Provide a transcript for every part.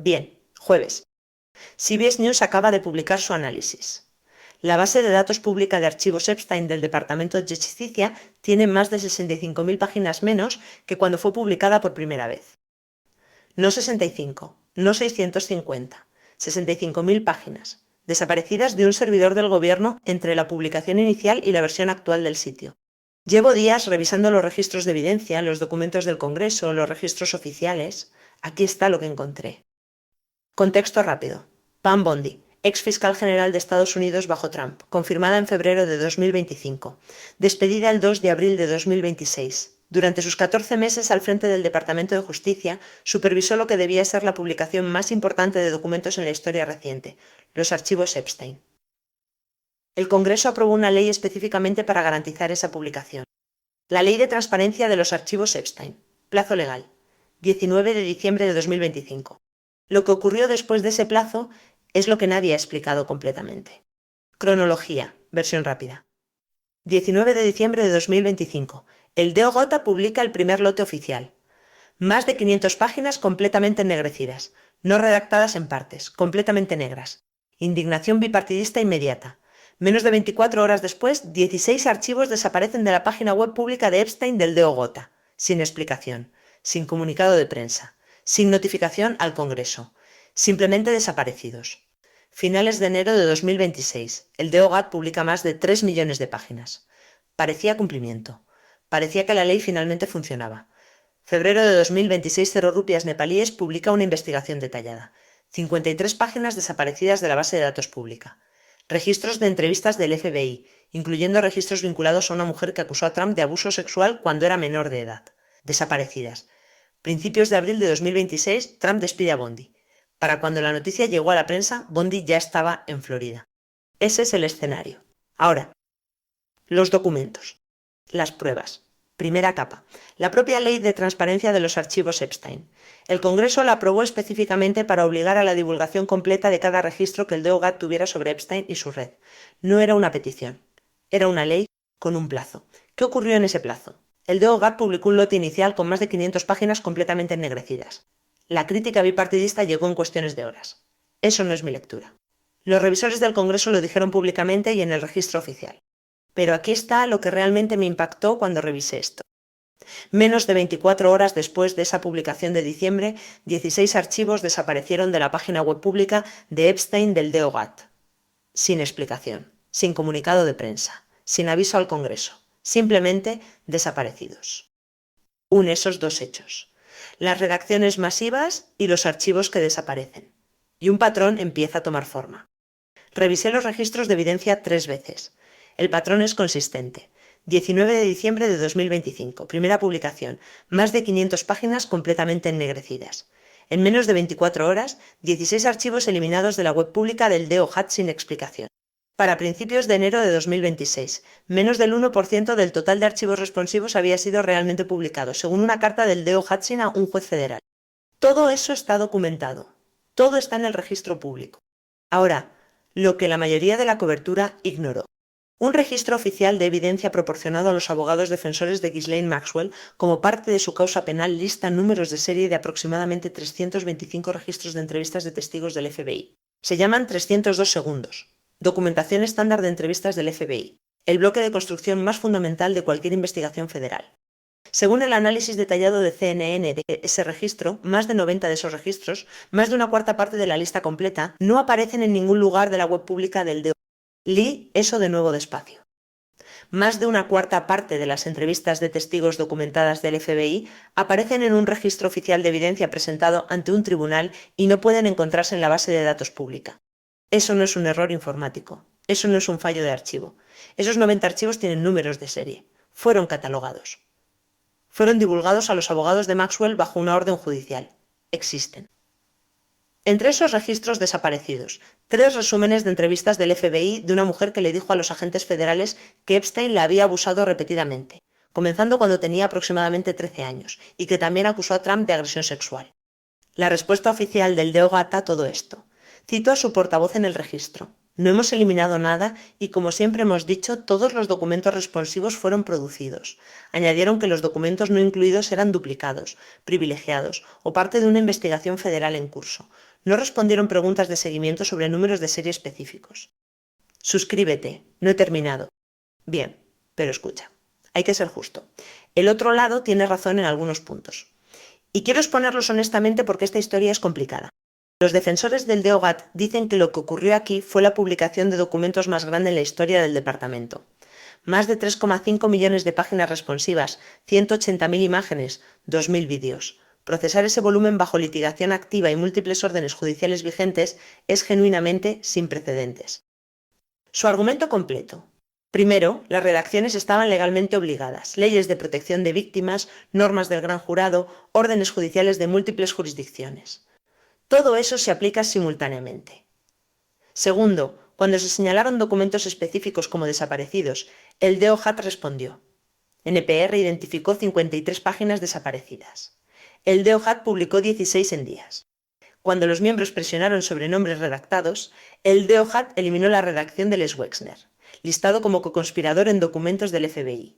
Bien, jueves. CBS News acaba de publicar su análisis. La base de datos pública de archivos Epstein del Departamento de Justicia tiene más de 65.000 páginas menos que cuando fue publicada por primera vez. No 65, no 650, 65.000 páginas, desaparecidas de un servidor del gobierno entre la publicación inicial y la versión actual del sitio. Llevo días revisando los registros de evidencia, los documentos del Congreso, los registros oficiales. Aquí está lo que encontré. Contexto rápido. Pam Bondi, ex fiscal general de Estados Unidos bajo Trump, confirmada en febrero de 2025, despedida el 2 de abril de 2026. Durante sus 14 meses al frente del Departamento de Justicia, supervisó lo que debía ser la publicación más importante de documentos en la historia reciente, los archivos Epstein. El Congreso aprobó una ley específicamente para garantizar esa publicación. La Ley de Transparencia de los Archivos Epstein. Plazo legal. 19 de diciembre de 2025. Lo que ocurrió después de ese plazo es lo que nadie ha explicado completamente. Cronología. Versión rápida. 19 de diciembre de 2025. El DOJ publica el primer lote oficial. Más de 500 páginas completamente ennegrecidas, no redactadas en partes, completamente negras. Indignación bipartidista inmediata. Menos de 24 horas después, 16 archivos desaparecen de la página web pública de Epstein del DOJ, sin explicación, sin comunicado de prensa, sin notificación al Congreso, simplemente desaparecidos. Finales de enero de 2026, el DOJ publica más de 3 millones de páginas. Parecía cumplimiento. Parecía que la ley finalmente funcionaba. Febrero de 2026, Cero Rupias Nepalíes publica una investigación detallada. 53 páginas desaparecidas de la base de datos pública. Registros de entrevistas del FBI, incluyendo registros vinculados a una mujer que acusó a Trump de abuso sexual cuando era menor de edad. Desaparecidas. Principios de abril de 2026, Trump despide a Bondi. Para cuando la noticia llegó a la prensa, Bondi ya estaba en Florida. Ese es el escenario. Ahora, los documentos. Las pruebas. Primera capa. La propia Ley de Transparencia de los Archivos Epstein. El Congreso la aprobó específicamente para obligar a la divulgación completa de cada registro que el DOJ tuviera sobre Epstein y su red. No era una petición. Era una ley con un plazo. ¿Qué ocurrió en ese plazo? El DOJ publicó un lote inicial con más de 500 páginas completamente ennegrecidas. La crítica bipartidista llegó en cuestiones de horas. Eso no es mi lectura. Los revisores del Congreso lo dijeron públicamente y en el registro oficial. Pero aquí está lo que realmente me impactó cuando revisé esto. Menos de 24 horas después de esa publicación de diciembre, 16 archivos desaparecieron de la página web pública de Epstein del DOJ. Sin explicación, sin comunicado de prensa, sin aviso al Congreso, simplemente desaparecidos. Une esos dos hechos: las redacciones masivas y los archivos que desaparecen. Y un patrón empieza a tomar forma. Revisé los registros de evidencia 3 veces. El patrón es consistente. 19 de diciembre de 2025, primera publicación, más de 500 páginas completamente ennegrecidas. En menos de 24 horas, 16 archivos eliminados de la web pública del DOJ sin explicación. Para principios de enero de 2026, menos del 1% del total de archivos responsivos había sido realmente publicado, según una carta del DOJ a un juez federal. Todo eso está documentado. Todo está en el registro público. Ahora, lo que la mayoría de la cobertura ignoró. Un registro oficial de evidencia proporcionado a los abogados defensores de Ghislaine Maxwell como parte de su causa penal lista números de serie de aproximadamente 325 registros de entrevistas de testigos del FBI. Se llaman 302 segundos. Documentación estándar de entrevistas del FBI. El bloque de construcción más fundamental de cualquier investigación federal. Según el análisis detallado de CNN de ese registro, más de 90 de esos registros, más de una cuarta parte de la lista completa, no aparecen en ningún lugar de la web pública del DOJ. Lee eso de nuevo despacio. Más de una cuarta parte de las entrevistas de testigos documentadas del FBI aparecen en un registro oficial de evidencia presentado ante un tribunal y no pueden encontrarse en la base de datos pública. Eso no es un error informático. Eso no es un fallo de archivo. Esos 90 archivos tienen números de serie. Fueron catalogados. Fueron divulgados a los abogados de Maxwell bajo una orden judicial. Existen. Entre esos registros desaparecidos, 3 resúmenes de entrevistas del FBI de una mujer que le dijo a los agentes federales que Epstein la había abusado repetidamente, comenzando cuando tenía aproximadamente 13 años, y que también acusó a Trump de agresión sexual. La respuesta oficial del DOJ a todo esto. Cito a su portavoz en el registro. No hemos eliminado nada y, como siempre hemos dicho, todos los documentos responsivos fueron producidos. Añadieron que los documentos no incluidos eran duplicados, privilegiados o parte de una investigación federal en curso. No respondieron preguntas de seguimiento sobre números de serie específicos. Suscríbete, no he terminado. Bien, pero escucha, hay que ser justo. El otro lado tiene razón en algunos puntos. Y quiero exponerlos honestamente porque esta historia es complicada. Los defensores del DOGAT dicen que lo que ocurrió aquí fue la publicación de documentos más grande en la historia del departamento. Más de 3,5 millones de páginas responsivas, 180.000 imágenes, 2.000 vídeos. Procesar ese volumen bajo litigación activa y múltiples órdenes judiciales vigentes es genuinamente sin precedentes. Su argumento completo. Primero, las redacciones estaban legalmente obligadas, leyes de protección de víctimas, normas del gran jurado, órdenes judiciales de múltiples jurisdicciones. Todo eso se aplica simultáneamente. Segundo, cuando se señalaron documentos específicos como desaparecidos, el DOJAT respondió. NPR identificó 53 páginas desaparecidas. El DOJAT publicó 16 en días. Cuando los miembros presionaron sobre nombres redactados, el DOJAT eliminó la redacción de Les Wexner, listado como coconspirador en documentos del FBI.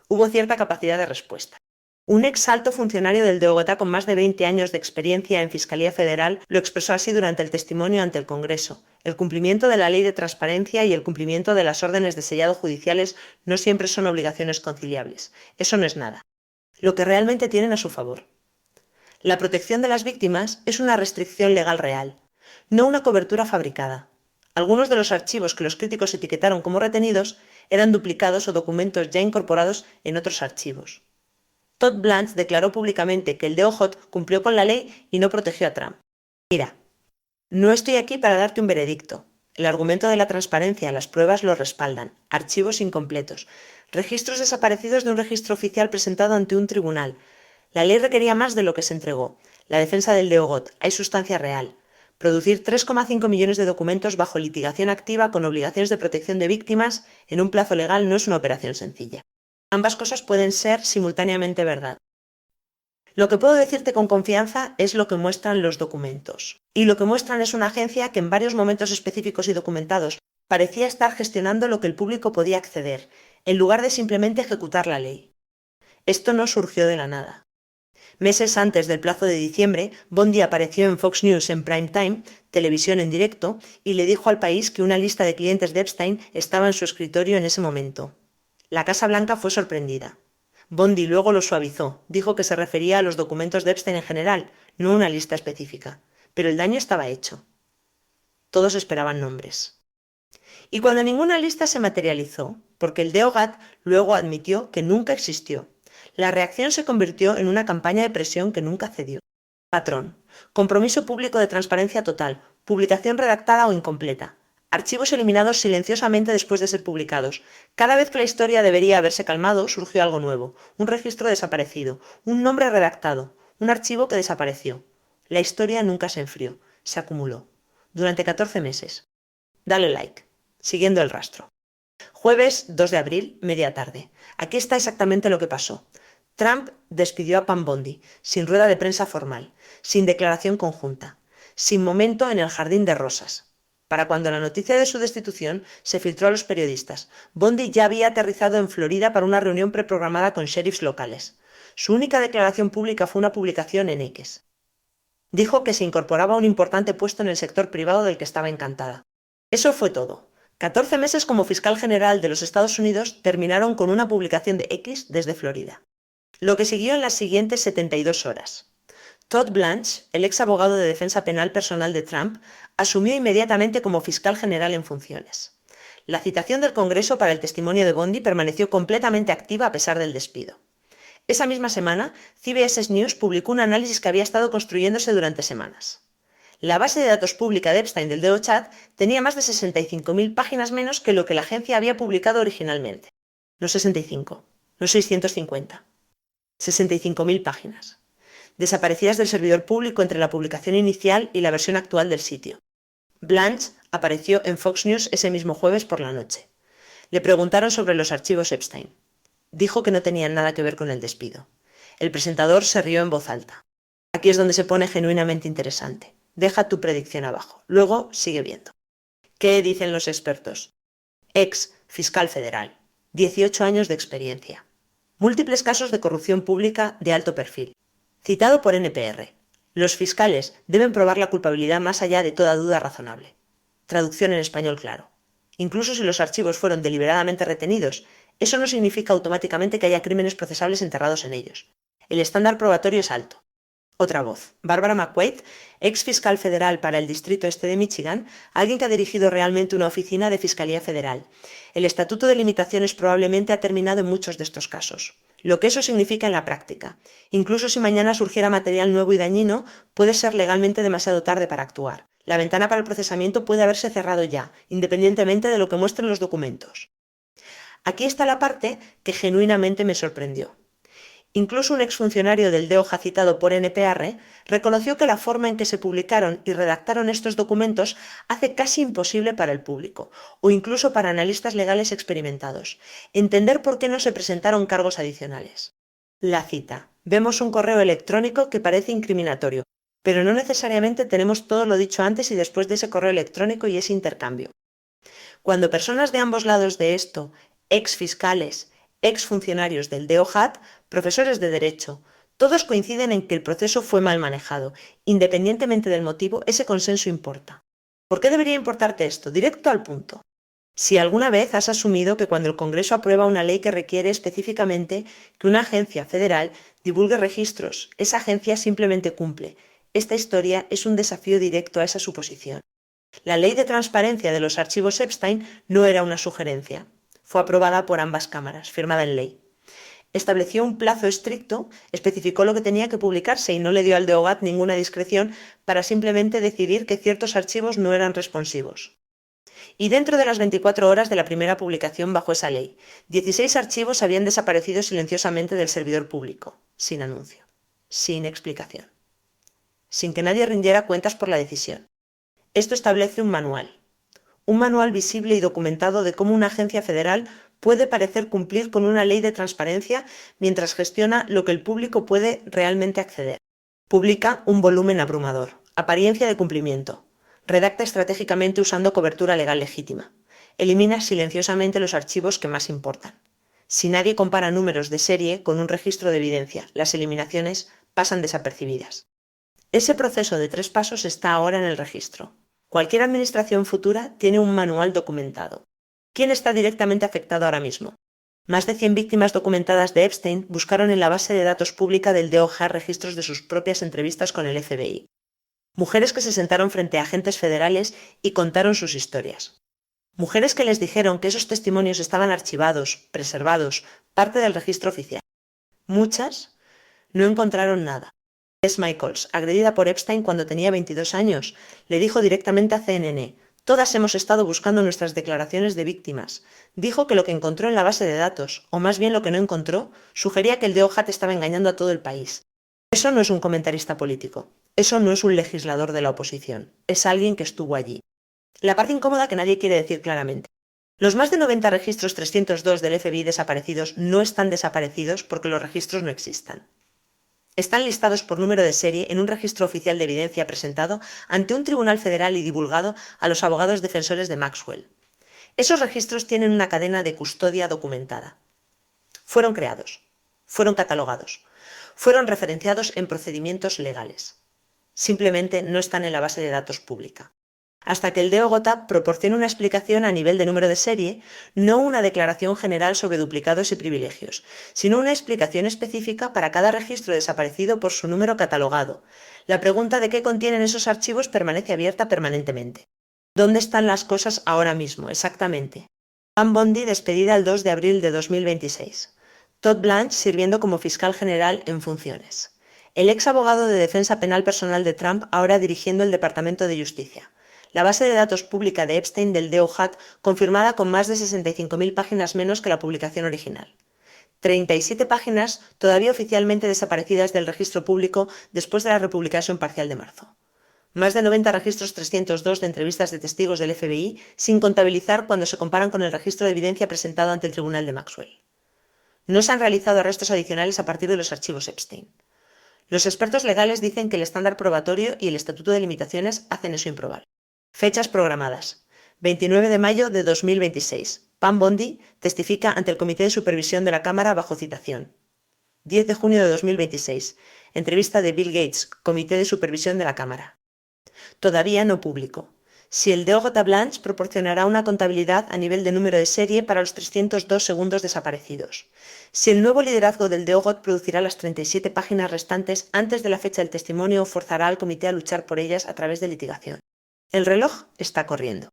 Hubo cierta capacidad de respuesta. Un ex alto funcionario del DOJAT con más de 20 años de experiencia en Fiscalía Federal lo expresó así durante el testimonio ante el Congreso. El cumplimiento de la ley de transparencia y el cumplimiento de las órdenes de sellado judiciales no siempre son obligaciones conciliables. Eso no es nada. Lo que realmente tienen a su favor. La protección de las víctimas es una restricción legal real, no una cobertura fabricada. Algunos de los archivos que los críticos etiquetaron como retenidos eran duplicados o documentos ya incorporados en otros archivos. Todd Blanche declaró públicamente que el DOJ cumplió con la ley y no protegió a Trump. Mira, no estoy aquí para darte un veredicto. El argumento de la transparencia, las pruebas lo respaldan. Archivos incompletos. Registros desaparecidos de un registro oficial presentado ante un tribunal. La ley requería más de lo que se entregó. La defensa del DOJ. Hay sustancia real. Producir 3,5 millones de documentos bajo litigación activa con obligaciones de protección de víctimas en un plazo legal no es una operación sencilla. Ambas cosas pueden ser simultáneamente verdad. Lo que puedo decirte con confianza es lo que muestran los documentos. Y lo que muestran es una agencia que en varios momentos específicos y documentados parecía estar gestionando lo que el público podía acceder, en lugar de simplemente ejecutar la ley. Esto no surgió de la nada. Meses antes del plazo de diciembre, Bondi apareció en Fox News en prime time, televisión en directo, y le dijo al país que una lista de clientes de Epstein estaba en su escritorio en ese momento. La Casa Blanca fue sorprendida. Bondi luego lo suavizó, dijo que se refería a los documentos de Epstein en general, no a una lista específica. Pero el daño estaba hecho. Todos esperaban nombres. Y cuando ninguna lista se materializó, porque el DOGAT luego admitió que nunca existió, la reacción se convirtió en una campaña de presión que nunca cedió. Patrón. Compromiso público de transparencia total. Publicación redactada o incompleta. Archivos eliminados silenciosamente después de ser publicados. Cada vez que la historia debería haberse calmado, surgió algo nuevo. Un registro desaparecido. Un nombre redactado. Un archivo que desapareció. La historia nunca se enfrió. Se acumuló. Durante 14 meses. Dale like. Siguiendo el rastro. Jueves 2 de abril, media tarde. Aquí está exactamente lo que pasó. Trump despidió a Pam Bondi, sin rueda de prensa formal, sin declaración conjunta, sin momento en el jardín de rosas. Para cuando la noticia de su destitución se filtró a los periodistas, Bondi ya había aterrizado en Florida para una reunión preprogramada con sheriffs locales. Su única declaración pública fue una publicación en X. Dijo que se incorporaba a un importante puesto en el sector privado del que estaba encantada. Eso fue todo. 14 meses como fiscal general de los Estados Unidos terminaron con una publicación de X desde Florida. Lo que siguió en las siguientes 72 horas. Todd Blanche, el ex abogado de defensa penal personal de Trump, asumió inmediatamente como fiscal general en funciones. La citación del Congreso para el testimonio de Bondi permaneció completamente activa a pesar del despido. Esa misma semana, CBS News publicó un análisis que había estado construyéndose durante semanas. La base de datos pública de Epstein del DOJ tenía más de 65.000 páginas menos que lo que la agencia había publicado originalmente. No 65, no 650. 65.000 páginas, desaparecidas del servidor público entre la publicación inicial y la versión actual del sitio. Blanche apareció en Fox News ese mismo jueves por la noche. Le preguntaron sobre los archivos Epstein. Dijo que no tenían nada que ver con el despido. El presentador se rió en voz alta. Aquí es donde se pone genuinamente interesante. Deja tu predicción abajo. Luego sigue viendo. ¿Qué dicen los expertos? Ex fiscal federal. 18 años de experiencia. Múltiples casos de corrupción pública de alto perfil. Citado por NPR. Los fiscales deben probar la culpabilidad más allá de toda duda razonable. Traducción en español claro. Incluso si los archivos fueron deliberadamente retenidos, eso no significa automáticamente que haya crímenes procesables enterrados en ellos. El estándar probatorio es alto. Otra voz, Barbara McQuaid, ex fiscal federal para el Distrito Este de Michigan, alguien que ha dirigido realmente una oficina de Fiscalía Federal. El Estatuto de Limitaciones probablemente ha terminado en muchos de estos casos. Lo que eso significa en la práctica. Incluso si mañana surgiera material nuevo y dañino, puede ser legalmente demasiado tarde para actuar. La ventana para el procesamiento puede haberse cerrado ya, independientemente de lo que muestren los documentos. Aquí está la parte que genuinamente me sorprendió. Incluso un exfuncionario del DOJ citado por NPR reconoció que la forma en que se publicaron y redactaron estos documentos hace casi imposible para el público, o incluso para analistas legales experimentados, entender por qué no se presentaron cargos adicionales. La cita. Vemos un correo electrónico que parece incriminatorio, pero no necesariamente tenemos todo lo dicho antes y después de ese correo electrónico y ese intercambio. Cuando personas de ambos lados de esto, ex fiscales, ex funcionarios del DOJAT, profesores de Derecho, todos coinciden en que el proceso fue mal manejado. Independientemente del motivo, ese consenso importa. ¿Por qué debería importarte esto? Directo al punto. Si alguna vez has asumido que cuando el Congreso aprueba una ley que requiere específicamente que una agencia federal divulgue registros, esa agencia simplemente cumple. Esta historia es un desafío directo a esa suposición. La ley de transparencia de los archivos Epstein no era una sugerencia. Fue aprobada por ambas cámaras, firmada en ley. Estableció un plazo estricto, especificó lo que tenía que publicarse y no le dio al DOJAT ninguna discreción para simplemente decidir que ciertos archivos no eran responsivos. Y dentro de las 24 horas de la primera publicación bajo esa ley, 16 archivos habían desaparecido silenciosamente del servidor público, sin anuncio, sin explicación, sin que nadie rindiera cuentas por la decisión. Esto establece un manual visible y documentado de cómo una agencia federal puede parecer cumplir con una ley de transparencia mientras gestiona lo que el público puede realmente acceder. Publica un volumen abrumador, apariencia de cumplimiento. Redacta estratégicamente usando cobertura legal legítima. Elimina silenciosamente los archivos que más importan. Si nadie compara números de serie con un registro de evidencia, las eliminaciones pasan desapercibidas. Ese proceso de 3 pasos está ahora en el registro. Cualquier administración futura tiene un manual documentado. ¿Quién está directamente afectado ahora mismo? Más de 100 víctimas documentadas de Epstein buscaron en la base de datos pública del DOJ registros de sus propias entrevistas con el FBI. Mujeres que se sentaron frente a agentes federales y contaron sus historias. Mujeres que les dijeron que esos testimonios estaban archivados, preservados, parte del registro oficial. Muchas no encontraron nada. Tess Michaels, agredida por Epstein cuando tenía 22 años, le dijo directamente a CNN: «Todas hemos estado buscando nuestras declaraciones de víctimas». Dijo que lo que encontró en la base de datos, o más bien lo que no encontró, sugería que el DOJ estaba engañando a todo el país. Eso no es un comentarista político. Eso no es un legislador de la oposición. Es alguien que estuvo allí. La parte incómoda que nadie quiere decir claramente. Los más de 90 registros 302 del FBI desaparecidos no están desaparecidos porque los registros no existan. Están listados por número de serie en un registro oficial de evidencia presentado ante un tribunal federal y divulgado a los abogados defensores de Maxwell. Esos registros tienen una cadena de custodia documentada. Fueron creados, fueron catalogados, fueron referenciados en procedimientos legales. Simplemente no están en la base de datos pública. Hasta que el DOJ proporcione una explicación a nivel de número de serie, no una declaración general sobre duplicados y privilegios, sino una explicación específica para cada registro desaparecido por su número catalogado. La pregunta de qué contienen esos archivos permanece abierta permanentemente. ¿Dónde están las cosas ahora mismo, exactamente? Pam Bondi despedida el 2 de abril de 2026. Todd Blanche sirviendo como fiscal general en funciones. El ex abogado de defensa penal personal de Trump ahora dirigiendo el Departamento de Justicia. La base de datos pública de Epstein del DOJ confirmada con más de 65.000 páginas menos que la publicación original. 37 páginas todavía oficialmente desaparecidas del registro público después de la republicación parcial de marzo. Más de 90 registros 302 de entrevistas de testigos del FBI sin contabilizar cuando se comparan con el registro de evidencia presentado ante el tribunal de Maxwell. No se han realizado arrestos adicionales a partir de los archivos Epstein. Los expertos legales dicen que el estándar probatorio y el Estatuto de Limitaciones hacen eso improbable. Fechas programadas. 29 de mayo de 2026. Pam Bondi testifica ante el Comité de Supervisión de la Cámara bajo citación. 10 de junio de 2026. Entrevista de Bill Gates, Comité de Supervisión de la Cámara. Todavía no público. Si el DO Data Blanche proporcionará una contabilidad a nivel de número de serie para los 302 segundos desaparecidos. Si el nuevo liderazgo del DOGOT producirá las 37 páginas restantes antes de la fecha del testimonio o forzará al comité a luchar por ellas a través de litigación. El reloj está corriendo.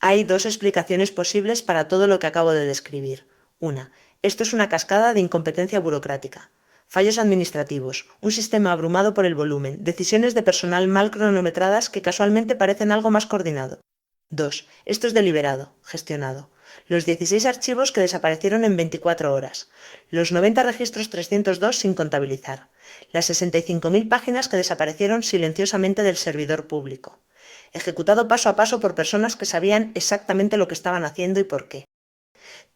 Hay dos explicaciones posibles para todo lo que acabo de describir. Una, esto es una cascada de incompetencia burocrática. Fallos administrativos, un sistema abrumado por el volumen, decisiones de personal mal cronometradas que casualmente parecen algo más coordinado. 2. Esto es deliberado, gestionado. Los 16 archivos que desaparecieron en 24 horas. Los 90 registros 302 sin contabilizar. Las 65.000 páginas que desaparecieron silenciosamente del servidor público. Ejecutado paso a paso por personas que sabían exactamente lo que estaban haciendo y por qué.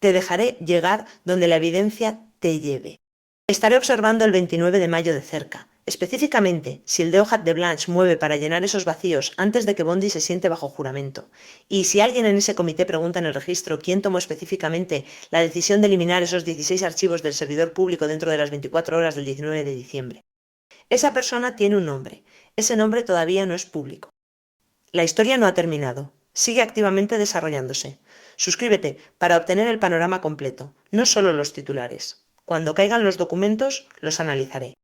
Te dejaré llegar donde la evidencia te lleve. Estaré observando el 29 de mayo de cerca. Específicamente, si el DOJ de Blanche mueve para llenar esos vacíos antes de que Bondi se siente bajo juramento. Y si alguien en ese comité pregunta en el registro quién tomó específicamente la decisión de eliminar esos 16 archivos del servidor público dentro de las 24 horas del 19 de diciembre. Esa persona tiene un nombre. Ese nombre todavía no es público. La historia no ha terminado. Sigue activamente desarrollándose. Suscríbete para obtener el panorama completo, no solo los titulares. Cuando caigan los documentos, los analizaré.